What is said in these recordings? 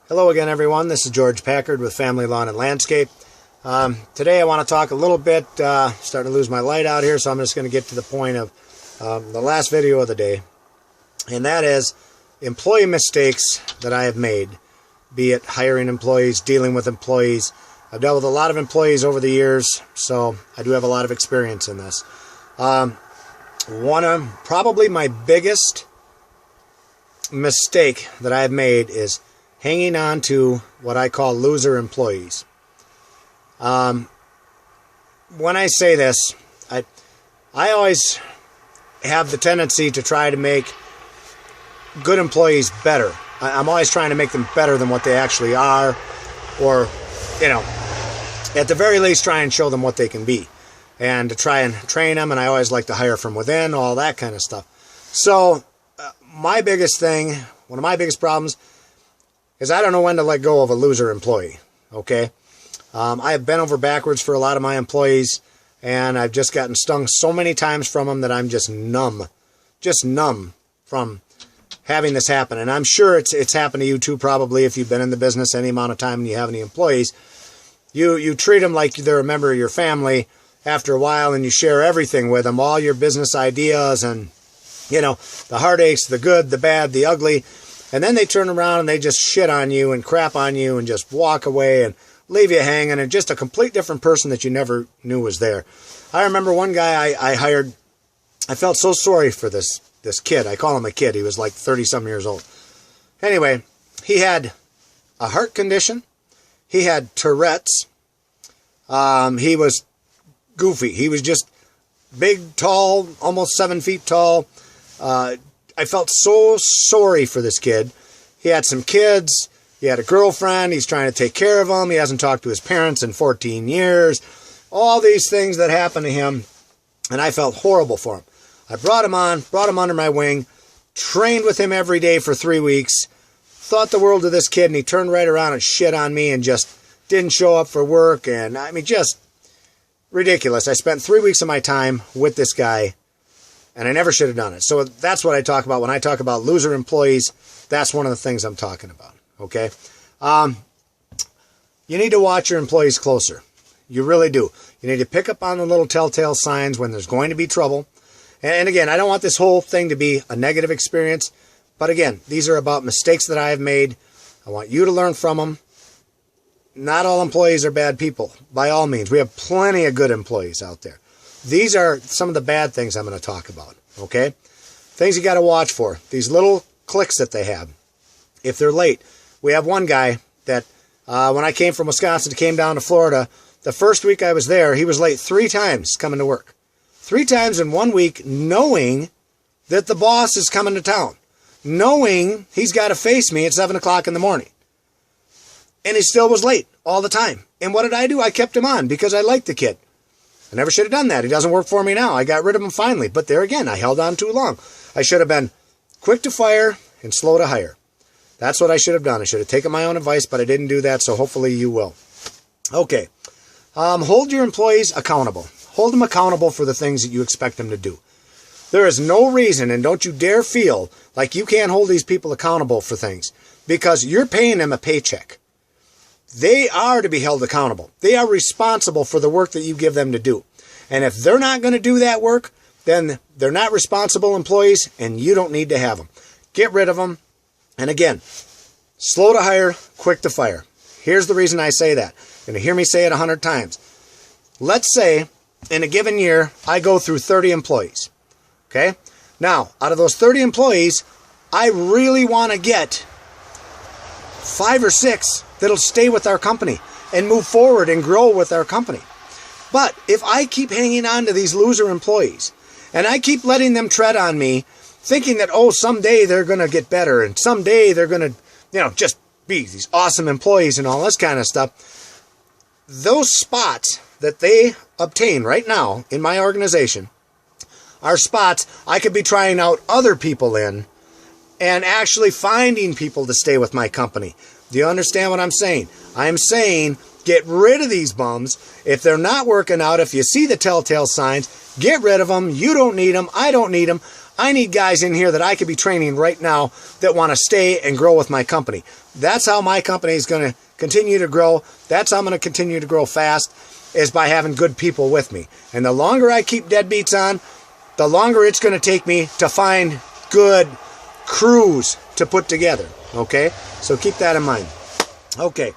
Hello again, everyone. This is George Packard with Family Lawn and Landscape. Today I want to talk a little bit, starting to lose my light out here, so I'm just going to get to the point of the last video of the day. And that is employee mistakes that I have made, be it hiring employees, dealing with employees. I've dealt with a lot of employees over the years, so I do have a lot of experience in this. One of probably my biggest mistake that I've made is hanging on to what I call loser employees. When I say this, I always have the tendency to try to make good employees better. I'm always trying to make them better than what they actually are, or, at the very least try and show them what they can be, and to try and train them, and I always like to hire from within, all that kind of stuff. So, my biggest thing, one of my biggest problems, is I don't know when to let go of a loser employee, okay? I have bent over backwards for a lot of my employees, and I've just gotten stung so many times from them that I'm just numb from having this happen. And I'm sure it's happened to you too, probably, if you've been in the business any amount of time and you have any employees. You treat them like they're a member of your family after a while, and you share everything with them, all your business ideas and, the heartaches, the good, the bad, the ugly. And then they turn around and they just shit on you and crap on you and just walk away and leave you hanging, and just a complete different person that you never knew was there. I remember one guy I hired. I felt so sorry for this kid. I call him a kid. He was like 30-some years old. Anyway, he had a heart condition. He had Tourette's. He was goofy. He was just big, tall, almost 7 feet tall. I felt so sorry for this kid. He had some kids. He had a girlfriend. He's trying to take care of them. He hasn't talked to his parents in 14 years. All these things that happened to him, and I felt horrible for him. I brought him under my wing, trained with him every day for 3 weeks, thought the world of this kid, and he turned right around and shit on me and just didn't show up for work. And I mean, just ridiculous. I spent 3 weeks of my time with this guy, and I never should have done it. So that's what I talk about when I talk about loser employees. That's one of the things I'm talking about, okay? You need to watch your employees closer. You really do. You need to pick up on the little telltale signs when there's going to be trouble. And again, I don't want this whole thing to be a negative experience. But again, these are about mistakes that I have made. I want you to learn from them. Not all employees are bad people, by all means. We have plenty of good employees out there. These are some of the bad things I'm going to talk about, okay? Things you got to watch for. These little clicks that they have. If they're late. We have one guy that, when I came from Wisconsin, came down to Florida, the first week I was there, he was late 3 times coming to work. 3 times in 1 week, knowing that the boss is coming to town. Knowing he's got to face me at 7 o'clock in the morning. And he still was late all the time. And what did I do? I kept him on because I liked the kid. I never should have done that. He doesn't work for me now. I got rid of him finally. But there again, I held on too long. I should have been quick to fire and slow to hire. That's what I should have done. I should have taken my own advice, but I didn't do that, so hopefully you will. Okay. Hold your employees accountable. Hold them accountable for the things that you expect them to do. There is no reason, and don't you dare feel like you can't hold these people accountable for things, because you're paying them a paycheck. They are to be held accountable. They are responsible for the work that you give them to do. And if they're not going to do that work, then they're not responsible employees, and you don't need to have them. Get rid of them. And again, slow to hire, quick to fire. Here's the reason I say that. You're going to hear me say it 100 times. Let's say in a given year, I go through 30 employees. Okay? Now, out of those 30 employees, I really want to get 5 or 6 that'll stay with our company and move forward and grow with our company. But if I keep hanging on to these loser employees and I keep letting them tread on me, thinking that, someday they're going to get better and someday they're going to, just be these awesome employees and all this kind of stuff, those spots that they obtain right now in my organization are spots I could be trying out other people in and actually finding people to stay with my company. Do you understand what I'm saying? I'm saying get rid of these bums. If they're not working out, if you see the telltale signs, get rid of them. You don't need them. I don't need them. I need guys in here that I could be training right now that want to stay and grow with my company. That's how my company is going to continue to grow. That's how I'm going to continue to grow fast, is by having good people with me. And the longer I keep deadbeats on, the longer it's going to take me to find good crews to put together. Okay? So keep that in mind. Okay.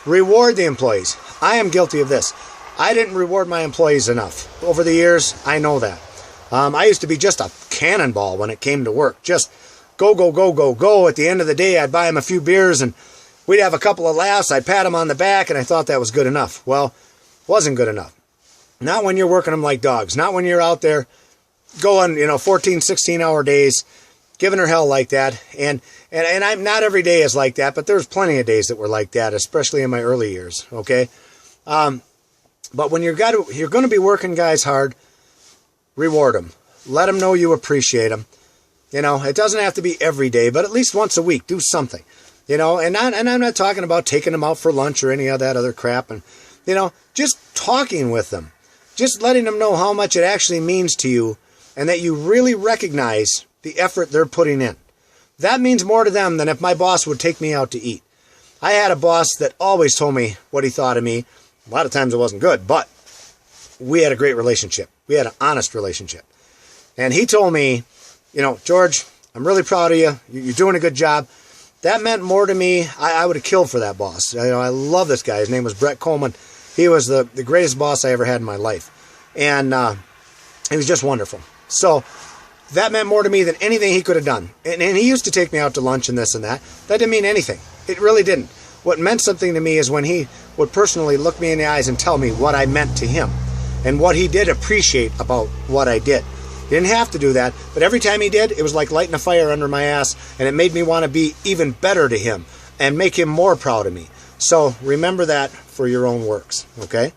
Reward the employees. I am guilty of this. I didn't reward my employees enough. Over the years, I know that. I used to be just a cannonball when it came to work. Just go, go, go, go, go. At the end of the day, I'd buy them a few beers and we'd have a couple of laughs. I'd pat them on the back and I thought that was good enough. Well, wasn't good enough. Not when you're working them like dogs. Not when you're out there going, 14, 16-hour days, giving her hell like that. And I'm not every day is like that, but there's plenty of days that were like that, especially in my early years, okay? But when you're going to be working guys hard, reward them. Let them know you appreciate them. It doesn't have to be every day, but at least once a week, do something. And I'm not talking about taking them out for lunch or any of that other crap. And, just talking with them. Just letting them know how much it actually means to you and that you really recognize the effort they're putting in. That means more to them than if my boss would take me out to eat. I had a boss that always told me what he thought of me. A lot of times it wasn't good, but we had a great relationship. We had an honest relationship. And he told me, George, I'm really proud of you. You're doing a good job. That meant more to me. I would have killed for that boss. I love this guy. His name was Brett Coleman. He was the greatest boss I ever had in my life. And he was just wonderful. So that meant more to me than anything he could have done. And he used to take me out to lunch and this and that. That didn't mean anything. It really didn't. What meant something to me is when he would personally look me in the eyes and tell me what I meant to him and what he did appreciate about what I did. He didn't have to do that, but every time he did, it was like lighting a fire under my ass, and it made me want to be even better to him and make him more proud of me. So remember that for your own works, okay?